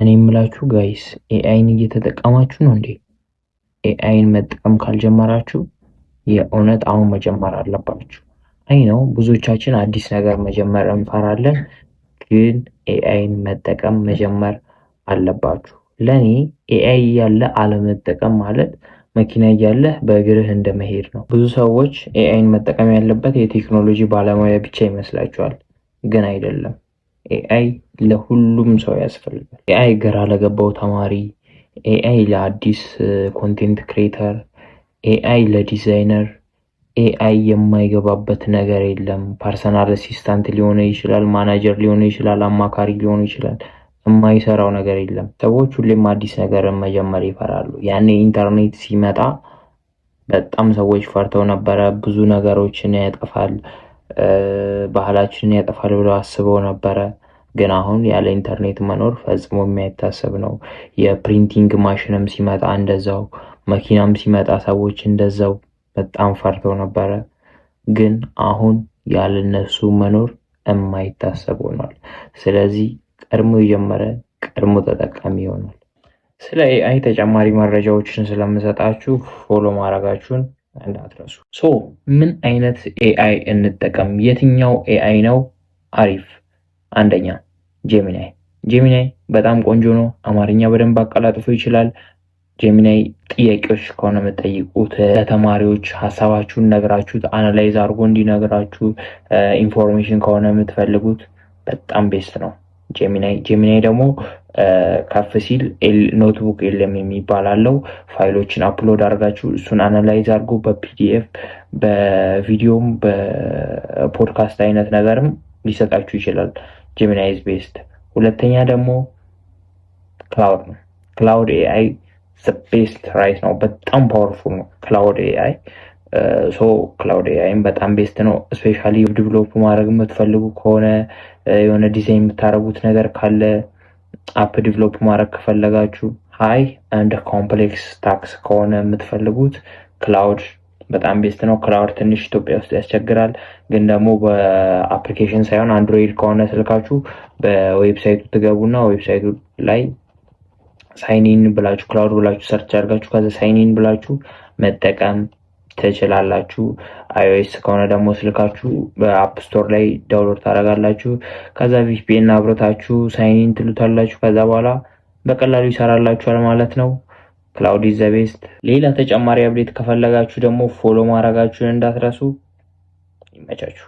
እኔ የምላችሁ ጋይስ ኤአይን እየተጠቀማችሁ ነው እንዴ? ኤአይን መጠቀም ካልጀመራችሁ የእውነት አሁን መጀመር አለባችሁ። አይ ነው ብዙዎቻችን አዲስ ነገር መጀመር እንፈራለን፣ ግን ኤአይን መጠቀም መጀመር አለባችሁ። ለኔ ኤአይ እያለ አለመጠቀም ማለት መኪና እያለህ በእግርህ እንደመሄድ ነው። ብዙ ሰዎች ኤአይን መጠቀም ያለበት የቴክኖሎጂ ባለሙያ ብቻ ይመስላችኋል፣ ግን አይደለም። ኤአይ ለሁሉም ሰው ያስፈልጋል። ኤአይ ግራ ለገባው ተማሪ፣ ኤአይ ለአዲስ ኮንቴንት ክሬተር፣ ኤአይ ለዲዛይነር፣ ኤአይ የማይገባበት ነገር የለም። ፐርሰናል አሲስታንት ሊሆን ይችላል፣ ማናጀር ሊሆን ይችላል፣ አማካሪ ሊሆን ይችላል። የማይሰራው ነገር የለም። ሰዎች ሁሌም አዲስ ነገርን መጀመር ይፈራሉ። ያኔ ኢንተርኔት ሲመጣ በጣም ሰዎች ፈርተው ነበረ። ብዙ ነገሮችን ያጠፋል፣ ባህላችንን ያጠፋል ብለው አስበው ነበረ። ግን አሁን ያለ ኢንተርኔት መኖር ፈጽሞ የማይታሰብ ነው። የፕሪንቲንግ ማሽንም ሲመጣ እንደዛው፣ መኪናም ሲመጣ ሰዎች እንደዛው በጣም ፈርተው ነበረ። ግን አሁን ያለነሱ መኖር የማይታሰብ ሆኗል። ስለዚህ ቀድሞ የጀመረ ቀድሞ ተጠቃሚ ይሆናል። ስለ ኤአይ ተጨማሪ መረጃዎችን ስለምሰጣችሁ ፎሎ ማድረጋችሁን እንዳትረሱ። ምን አይነት ኤአይ እንጠቀም? የትኛው ኤአይ ነው አሪፍ? አንደኛ ጄሚናይ። ጄሚናይ በጣም ቆንጆ ነው። አማርኛ በደንብ አቀላጥፎ ይችላል። ጄሚናይ ጥያቄዎች ከሆነ የምትጠይቁት ለተማሪዎች ሀሳባችሁን ነግራችሁት አናላይዝ አድርጎ እንዲነግራችሁ ኢንፎርሜሽን ከሆነ የምትፈልጉት በጣም ቤስት ነው ጄሚናይ ደግሞ ከፍ ሲል ኖትቡክ የለም የሚባል አለው። ፋይሎችን አፕሎድ አድርጋችሁ እሱን አናላይዝ አድርጎ በፒዲኤፍ በቪዲዮም በፖድካስት አይነት ነገርም ሊሰጣችሁ ይችላል። ጄሚናይ ኢዝ ቤስት። ሁለተኛ ደግሞ ክላውድ ነው። ክላውድ ኤአይ ቤስት ራይት ነው። በጣም ፓወርፉል ነው ክላውድ ኤአይ። ክላውድ ኤአይም በጣም ቤስት ነው። ስፔሻሊ ዲቨሎፕ ማድረግ የምትፈልጉ ከሆነ የሆነ ዲዛይን የምታደርጉት ነገር ካለ አፕ ዲቨሎፕ ማድረግ ከፈለጋችሁ ሃይ አንድ ኮምፕሌክስ ታክስ ከሆነ የምትፈልጉት ክላውድ በጣም ቤስት ነው። ክላውድ ትንሽ ኢትዮጵያ ውስጥ ያስቸግራል፣ ግን ደግሞ በአፕሊኬሽን ሳይሆን አንድሮይድ ከሆነ ስልካችሁ በዌብሳይቱ ትገቡና ዌብሳይቱ ላይ ሳይኒን ብላችሁ ክላውድ ብላችሁ ሰርች አድርጋችሁ ከዛ ሳይኒን ብላችሁ መጠቀም ትችላላችሁ። አይኦኤስ ከሆነ ደግሞ ስልካችሁ በአፕ ስቶር ላይ ዳውንሎድ ታደርጋላችሁ። ከዛ ቪፒኤን አብረታችሁ ሳይኒን ትሉታላችሁ። ከዛ በኋላ በቀላሉ ይሰራላችኋል ማለት ነው። ክላውድ ኢዝ ዘ ቤስት። ሌላ ተጨማሪ አፕዴት ከፈለጋችሁ ደግሞ ፎሎ ማድረጋችሁን እንዳትረሱ። ይመቻችሁ።